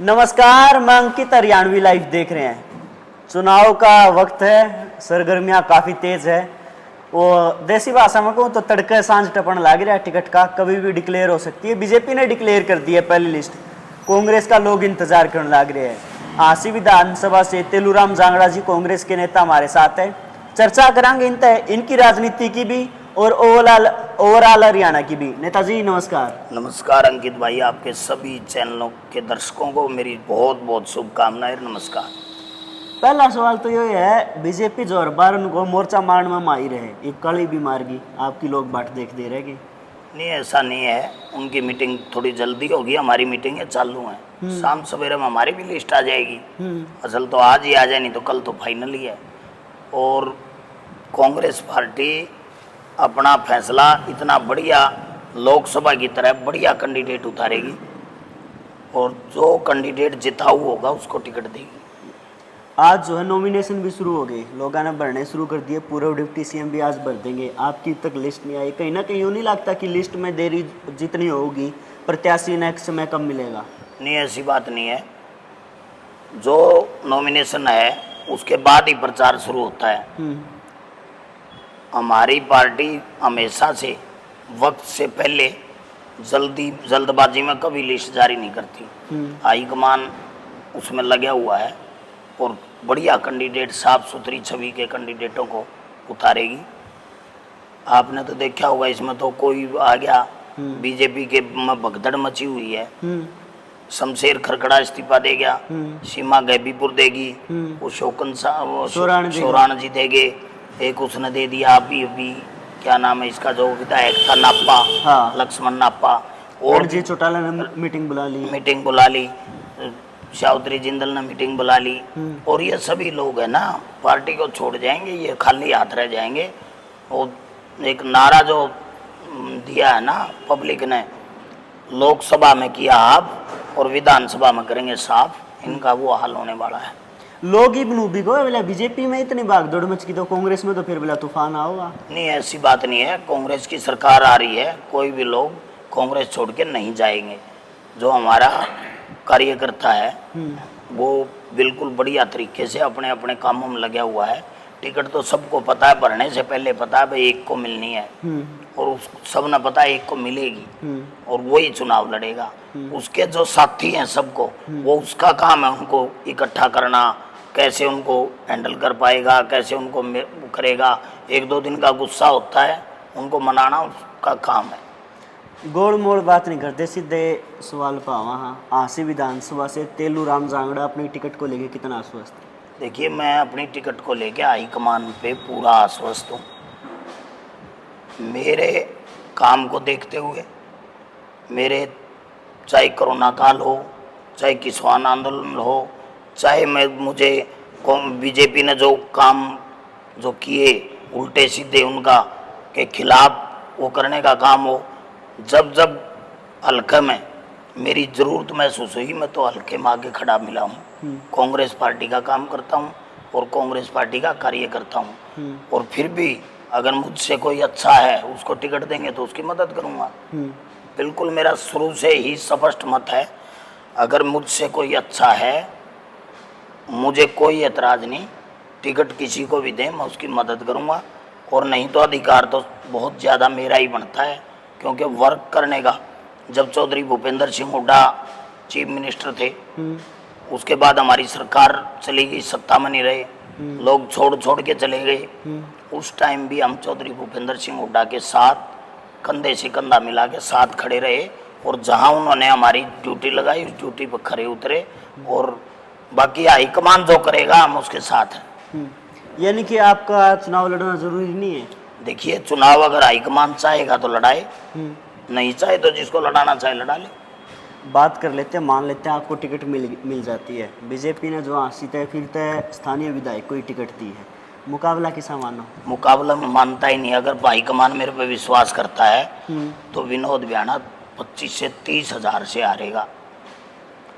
नमस्कार, मैं अंकित हरियाणवी लाइव देख रहे हैं। चुनाव का वक्त है, सरगर्मियां काफ़ी तेज है। वो देसी भाषा में कहूँ तो तड़के सांझ टपन लाग रहा है। टिकट का कभी भी डिक्लेयर हो सकती है। बीजेपी ने डिक्लेयर कर दी है पहली लिस्ट। कांग्रेस का लोग इंतजार करने लग रहे हैं। आसी विधानसभा से तेलूराम जांगड़ा जी कांग्रेस के नेता हमारे साथ है। चर्चा करेंगे इनकी राजनीति की भी और ओवरऑल हरियाणा की भी। नेताजी नमस्कार। नमस्कार अंकित भाई, आपके सभी चैनलों के दर्शकों को मेरी बहुत बहुत शुभकामनाएं। नमस्कार। पहला सवाल तो ये है, बीजेपी जो हर बार उनको मोर्चा मारने में माहिर है, एक कड़ी भी मार गई, आपकी लोग बाट देख दे रहेगी। नहीं, ऐसा नहीं है। उनकी मीटिंग थोड़ी जल्दी होगी, हमारी मीटिंग चालू है। शाम सवेरे में हमारी भी लिस्ट आ जाएगी। असल तो आज ही आ जाए, नहीं तो कल तो फाइनल ही है। और कांग्रेस पार्टी अपना फैसला इतना बढ़िया लोकसभा की तरह बढ़िया कैंडिडेट उतारेगी और जो कैंडिडेट जिताऊ होगा उसको टिकट देगी। आज जो है नॉमिनेशन भी शुरू हो गई, लोगों ने भरने शुरू कर दिए। पूर्व डिप्टी सीएम भी आज भर देंगे। आपकी तक लिस्ट नहीं आई, कहीं ना कहीं यूँ नहीं लगता कि लिस्ट में देरी जितनी होगी प्रत्याशी ने समय कम मिलेगा? नहीं, ऐसी बात नहीं है। जो नॉमिनेशन है उसके बाद ही प्रचार शुरू होता है। हमारी पार्टी हमेशा से वक्त से पहले जल्दबाजी में कभी लिस्ट जारी नहीं करती। हाईकमान उसमें लगा हुआ है और बढ़िया कैंडिडेट, साफ सुथरी छवि के कैंडिडेटों को उतारेगी। आपने तो देखा होगा, इसमें तो कोई आ गया बीजेपी के में भगदड़ मची हुई है। शमशेर खरखड़ा इस्तीफा दे गया, सीमा गैबीपुर देगी, वो शोराण जी देंगे, एक उसने दे दिया अभी क्या नाम है इसका जो विधायक था, नाप्पा। हाँ। लक्ष्मण नाप्पा। और जी चौटाला ने मीटिंग बुला ली। चौधरी जिंदल ने मीटिंग बुला ली। और ये सभी लोग है ना, पार्टी को छोड़ जाएंगे, ये खाली हाथ रह जाएंगे। और एक नारा जो दिया है ना पब्लिक ने, लोकसभा में किया आप और विधानसभा में करेंगे साफ, इनका वो हाल होने वाला है। लोग ही बनूबी को बोला बीजेपी में इतनी भागदौड़ मच की, तो कांग्रेस में तो फिर बोला तूफान आओगा। नहीं, ऐसी बात नहीं है। कांग्रेस की सरकार आ रही है, कोई भी लोग कांग्रेस छोड़ के नहीं जाएंगे। जो हमारा कार्यकर्ता है वो बिल्कुल बढ़िया तरीके से अपने अपने कामों में लगा हुआ है। टिकट तो सबको पता है, भरने से पहले पता है भाई एक को मिलनी है और उस सब ने पता है एक को मिलेगी और वही चुनाव लड़ेगा। उसके जो साथी हैं सबको, वो उसका काम है उनको इकट्ठा करना, कैसे उनको हैंडल कर पाएगा, कैसे उनको करेगा। एक दो दिन का गुस्सा होता है, उनको मनाना उसका काम है। गोल मोड़ बात नहीं करते, सीधे सवाल पावा। हाँ, आसी विधानसभा से तेलूराम जांगड़ा अपनी टिकट को लेके कितना आश्वस्त है? देखिए, मैं अपनी टिकट को लेके हाईकमान पे पूरा आश्वस्त हूँ। मेरे काम को देखते हुए, मेरे चाहे कोरोना काल हो, चाहे किसान आंदोलन हो, चाहे मुझे बीजेपी ने जो काम जो किए उल्टे सीधे उनका के खिलाफ वो करने का काम हो, जब जब हल्के में मेरी ज़रूरत महसूस हुई, मैं तो हल्के में आगे खड़ा मिला हूँ। कांग्रेस पार्टी का काम करता हूँ और कांग्रेस पार्टी का कार्य करता हूँ। और फिर भी अगर मुझसे कोई अच्छा है उसको टिकट देंगे तो उसकी मदद करूँगा। बिल्कुल मेरा शुरू से ही स्पष्ट मत है, अगर मुझसे कोई अच्छा है मुझे कोई एतराज़ नहीं, टिकट किसी को भी दें मैं उसकी मदद करूँगा। और नहीं तो अधिकार तो बहुत ज़्यादा मेरा ही बनता है, क्योंकि वर्क करने का जब चौधरी भूपेंद्र सिंह हुड्डा चीफ मिनिस्टर थे, उसके बाद हमारी सरकार चली गई, सत्ता में नहीं रहे, लोग छोड़ के चले गए। उस टाइम भी हम चौधरी भूपेंद्र सिंह हुड्डा के साथ कंधे से कंधा मिला के साथ खड़े रहे और जहां उन्होंने हमारी ड्यूटी लगाई उस ड्यूटी पर खड़े उतरे। और बाकी हाईकमान जो करेगा हम उसके साथ हैं। यानी कि आपका चुनाव लड़ना जरूरी नहीं है? देखिए, चुनाव अगर हाईकमान चाहेगा तो लड़ाए, नहीं चाहे तो जिसको लड़ाना चाहे लड़ा ले। बात कर लेते हैं, मान लेते हैं आपको टिकट मिल जाती है, बीजेपी ने जो सीते फिरते स्थानीय विधायक को ही टिकट दी है, मुकाबला किसा मानो? मुकाबला में मानता ही नहीं। अगर हाईकमान मेरे पे विश्वास करता है तो विनोद वियाना 25 से 30 हज़ार से हारेगा।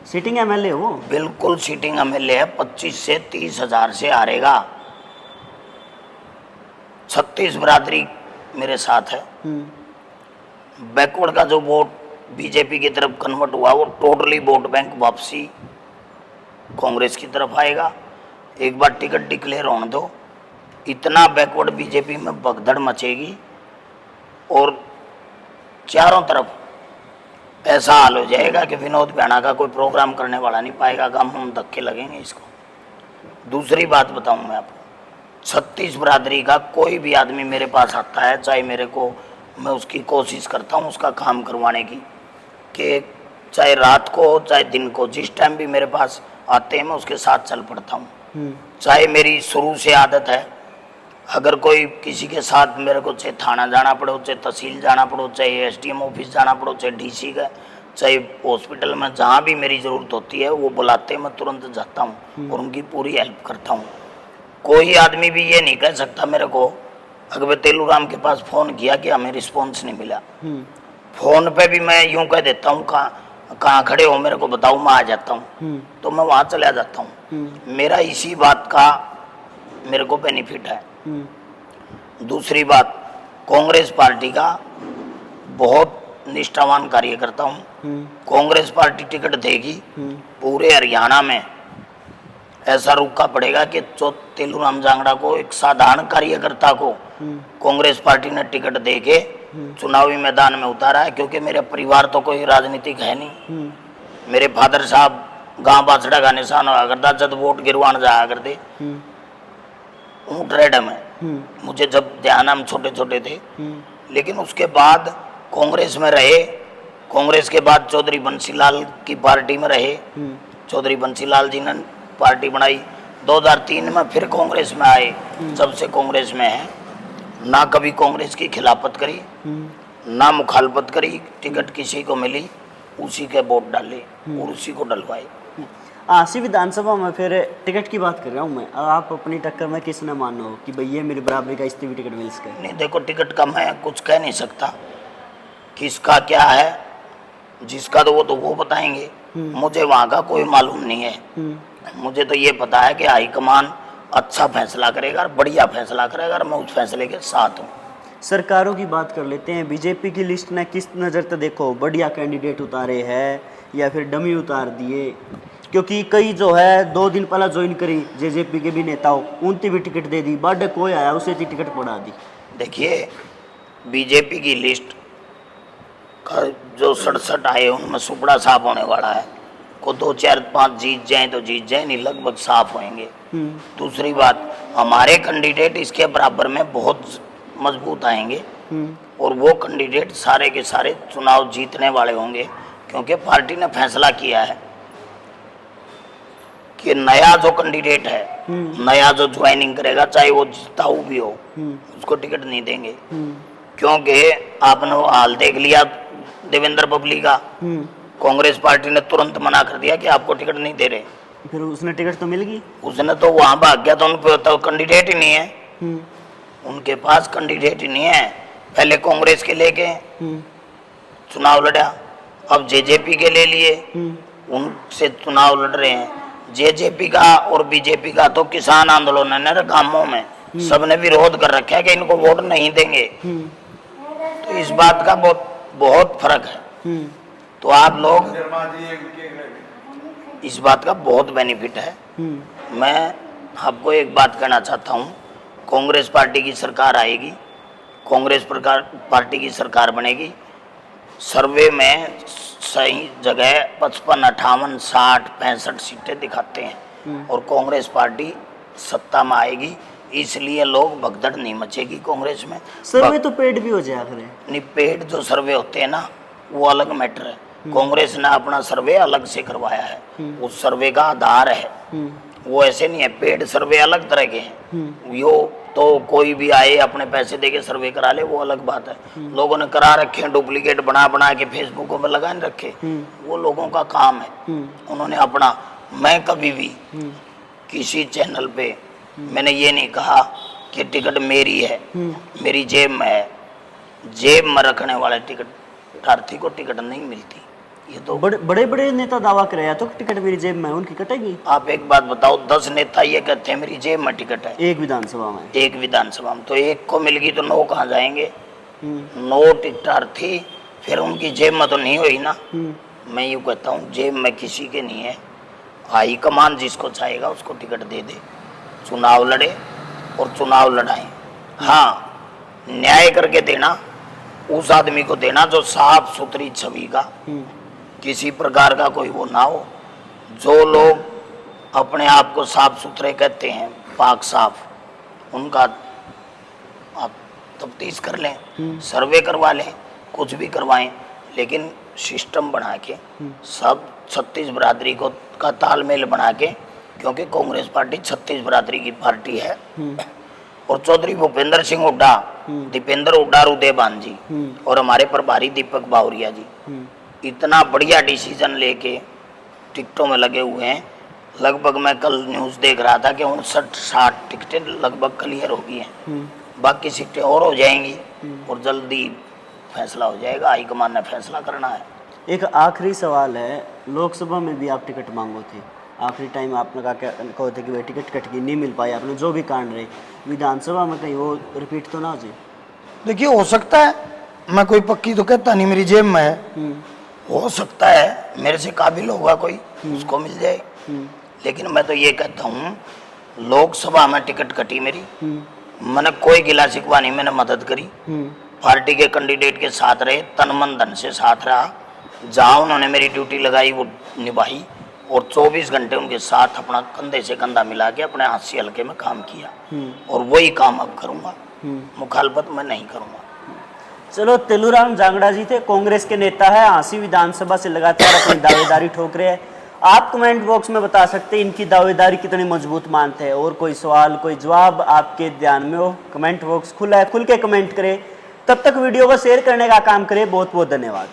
सीटिंग एमएलए हो? बिल्कुल सीटिंग एमएलए है, 25 से 30 हज़ार से हारेगा। 36 बरादरी मेरे साथ है। बैकवर्ड का जो वोट बीजेपी की तरफ कन्वर्ट हुआ वो टोटली वोट बैंक वापसी कांग्रेस की तरफ आएगा। एक बार टिकट डिक्लेयर होने दो, इतना बैकवर्ड बीजेपी में भगदड़ मचेगी और चारों तरफ ऐसा हाल हो जाएगा कि विनोद भैणा का कोई प्रोग्राम करने वाला नहीं पाएगा, हम धक्के लगेंगे इसको। दूसरी बात बताऊं मैं आपको, 36 बरादरी का कोई भी आदमी मेरे पास आता है, चाहे मेरे को, मैं उसकी कोशिश करता हूं उसका काम करवाने की, कि चाहे रात को चाहे दिन को, जिस टाइम भी मेरे पास आते हैं मैं उसके साथ चल पड़ता हूँ। चाहे मेरी शुरू से आदत है, अगर कोई किसी के साथ मेरे को चाहे थाना जाना पड़े, चाहे तहसील जाना पड़े, चाहे एसडीएम ऑफिस जाना पड़े, चाहे डीसी का, चाहे हॉस्पिटल में, जहाँ भी मेरी ज़रूरत होती है वो बुलाते हैं, मैं तुरंत जाता हूँ और उनकी पूरी हेल्प करता हूँ। कोई आदमी भी ये नहीं कह सकता मेरे को, अगर तेलूराम के पास फ़ोन किया कि हमें रिस्पॉन्स नहीं मिला, फ़ोन पे भी मैं यूँ कह देता हूँ कहाँ खड़े हो मेरे को बताओ, मैं आ जाता हूँ, तो मैं वहाँ चला जाता हूँ। मेरा इसी बात का मेरे को बेनिफिट है। दूसरी बात, कांग्रेस पार्टी का बहुत निष्ठावान कार्यकर्ता हूँ। कांग्रेस पार्टी टिकट देगी, पूरे हरियाणा में ऐसा रुका पड़ेगा कि तेलूराम जांगड़ा को, एक साधारण कार्यकर्ता को कांग्रेस पार्टी ने टिकट दे के चुनावी मैदान में उतारा है। क्योंकि मेरे परिवार तो कोई राजनीतिक है नहीं, मेरे फादर साहब गांव बाछड़ा का निशान हुआ करता, जब वोट गिरवान जाया करते ऊँट रेड में, मुझे जब ध्यान, हम छोटे छोटे थे। लेकिन उसके बाद कांग्रेस में रहे, कांग्रेस के बाद चौधरी बंसीलाल की पार्टी में रहे, चौधरी बंसीलाल जी ने पार्टी बनाई, 2003 में फिर कांग्रेस में आए। जब से कांग्रेस में है, ना कभी कांग्रेस की खिलाफत करी, ना मुखालफत करी, टिकट किसी को मिली उसी के वोट डाले और उसी को डलवाए। आसी विधानसभा में फिर टिकट की बात कर रहा हूँ मैं, आप अपनी टक्कर में किसने मानो हो कि भाई ये मेरी बराबरी का इससे भी टिकट मिल सके? नहीं देखो, टिकट का मैं कुछ कह नहीं सकता, किसका क्या है, जिसका तो वो बताएंगे। मुझे वहाँ का कोई मालूम नहीं है। मुझे तो ये पता है कि हाईकमान अच्छा फैसला करेगा और बढ़िया फैसला करेगा और मैं उस फैसले के साथ हूँ। सरकारों की बात कर लेते हैं। बीजेपी की लिस्ट ने किस नज़र से देखो, बढ़िया कैंडिडेट उतारे हैं या फिर डमी उतार दिए? क्योंकि कई जो है 2 दिन पहले ज्वाइन करी जेजेपी के भी नेताओं, उनकी भी टिकट दे दी, बर्थडे कोई आया उसे भी टिकट पड़ा दी। देखिए, बीजेपी की लिस्ट का जो 67 आए उनमें सुपड़ा साफ होने वाला है। को 2, 4, 5 जीत जाए तो जीत जाए, नहीं लगभग साफ होंगे। दूसरी बात, हमारे कैंडिडेट इसके बराबर में बहुत मजबूत आएंगे और वो कैंडिडेट सारे के सारे चुनाव जीतने वाले होंगे। क्योंकि पार्टी ने फैसला किया है कि नया जो कैंडिडेट है, नया जो ज्वाइनिंग करेगा, चाहे वो जिताऊ भी हो, उसको टिकट नहीं देंगे। क्योंकि आपने वो हाल देख लिया देवेंद्र बबली का, कांग्रेस पार्टी ने तुरंत मना कर दिया कि आपको टिकट नहीं दे रहे। फिर उसने टिकट तो मिल गई, उसने तो वहां भाग गया, तो उन पे तो कैंडिडेट ही नहीं है, उनके पास कैंडिडेट ही नहीं है। पहले कांग्रेस के लेके चुनाव लड़ा, अब जेजेपी के ले लिए, उनसे चुनाव लड़ रहे हैं। जेजेपी का और बीजेपी का तो किसान आंदोलन ने गांवों में सबने विरोध कर रखा है कि इनको वोट नहीं देंगे। तो इस बात का बहुत फर्क है। तो आप लोग, इस बात का बहुत बेनिफिट है। मैं आपको एक बात कहना चाहता हूँ, कांग्रेस पार्टी की सरकार आएगी, कांग्रेस पार्टी की सरकार बनेगी। सर्वे में सही जगह 55, 58, 60, 65 सीटें दिखाते हैं और कांग्रेस पार्टी सत्ता में आएगी। इसलिए लोग भगदड़ नहीं मचेगी कांग्रेस में। सर्वे तो पेड भी हो जाया करे। नहीं, पेड जो सर्वे होते हैं ना, वो अलग मैटर है। कांग्रेस ने अपना सर्वे अलग से करवाया है, उस सर्वे का आधार है, वो ऐसे नहीं है। पेड सर्वे अलग तरह के हैं, यो तो कोई भी आए अपने पैसे देके सर्वे करा ले, वो अलग बात है। लोगों ने करा रखे हैं, डुप्लीकेट बना के फेसबुक में लगा रखे, वो लोगों का काम है, उन्होंने अपना। मैं कभी भी किसी चैनल पे मैंने ये नहीं कहा कि टिकट मेरी है, मेरी जेब में है। जेब में रखने वाले टिकट प्रार्थी को टिकट नहीं मिलती। ये तो बड़े बड़े नेता दावा कराया तो टिकट मेरी जेब में, उनकी कटेगी। आप एक बात बताओ, 10 नेता ये कहते हैं मेरी जेब में टिकट है, एक विधानसभा में, एक विधानसभा में, तो एक को मिल गई तो 9 कहाँ जाएंगे? 9 टिकटार्थी फिर उनकी जेब में तो नहीं हुई ना। मैं यूँ कहता हूँ, जेब में किसी के नहीं है। हाईकमान जिसको चाहेगा उसको टिकट दे दे, चुनाव लड़े और चुनाव लड़ाए। हाँ, न्याय करके देना, उस आदमी को देना जो साफ सुथरी छवि का, किसी प्रकार का कोई वो ना हो। जो लोग अपने आप को साफ सुथरे कहते हैं, पाक साफ, उनका आप तफ्तीश कर लें, सर्वे करवा लें, कुछ भी करवाएं, लेकिन सिस्टम बना के सब 36 बरादरी को का तालमेल बना के, क्योंकि कांग्रेस पार्टी 36 बरादरी की पार्टी है। और चौधरी भूपेंद्र सिंह हुड्डा, दीपेंद्र हुड्डा, रुदेबान जी और हमारे प्रभारी दीपक बावरिया जी इतना बढ़िया डिसीजन लेके टिकटों में लगे हुए हैं। लगभग मैं कल न्यूज़ देख रहा था कि 59-60 टिकटें लगभग क्लियर हो गई हैं, बाकी सीटें और हो जाएंगी और जल्दी फैसला हो जाएगा। हाईकमान ने फैसला करना है। एक आखिरी सवाल है, लोकसभा में भी आप टिकट मांगो थे, आखिरी टाइम आपने कहा थे कि भाई टिकट कट गई, नहीं मिल पाई, आपने जो भी कांड रहे, विधानसभा में कहीं वो रिपीट तो ना हो जाए? देखिए, हो सकता है, मैं कोई पक्की तो कहता नहीं, मेरी जेब में है, हो सकता है मेरे से काबिल होगा कोई, उसको मिल जाए। लेकिन मैं तो ये कहता हूँ, लोकसभा में टिकट कटी मेरी, मैंने कोई गिला शिकवा नहीं, मैंने मदद करी, पार्टी के कैंडिडेट के साथ रहे, तन मन धन से साथ रहा, जहाँ उन्होंने मेरी ड्यूटी लगाई वो निभाई और 24 घंटे उनके साथ अपना कंधे से कंधा मिला के अपने हाथ से हल्के में काम किया और वही काम अब करूँगा, मुखालफत मैं नहीं करूँगा। चलो, तेलूराम जांगड़ा जी थे, कांग्रेस के नेता है, हांसी विधानसभा से लगातार अपनी दावेदारी ठोक रहे हैं। आप कमेंट बॉक्स में बता सकते हैं इनकी दावेदारी कितनी मजबूत मानते हैं, और कोई सवाल कोई जवाब आपके ध्यान में हो, कमेंट बॉक्स खुला है, खुल के कमेंट करें। तब तक वीडियो को शेयर करने का काम करें। बहुत बहुत धन्यवाद।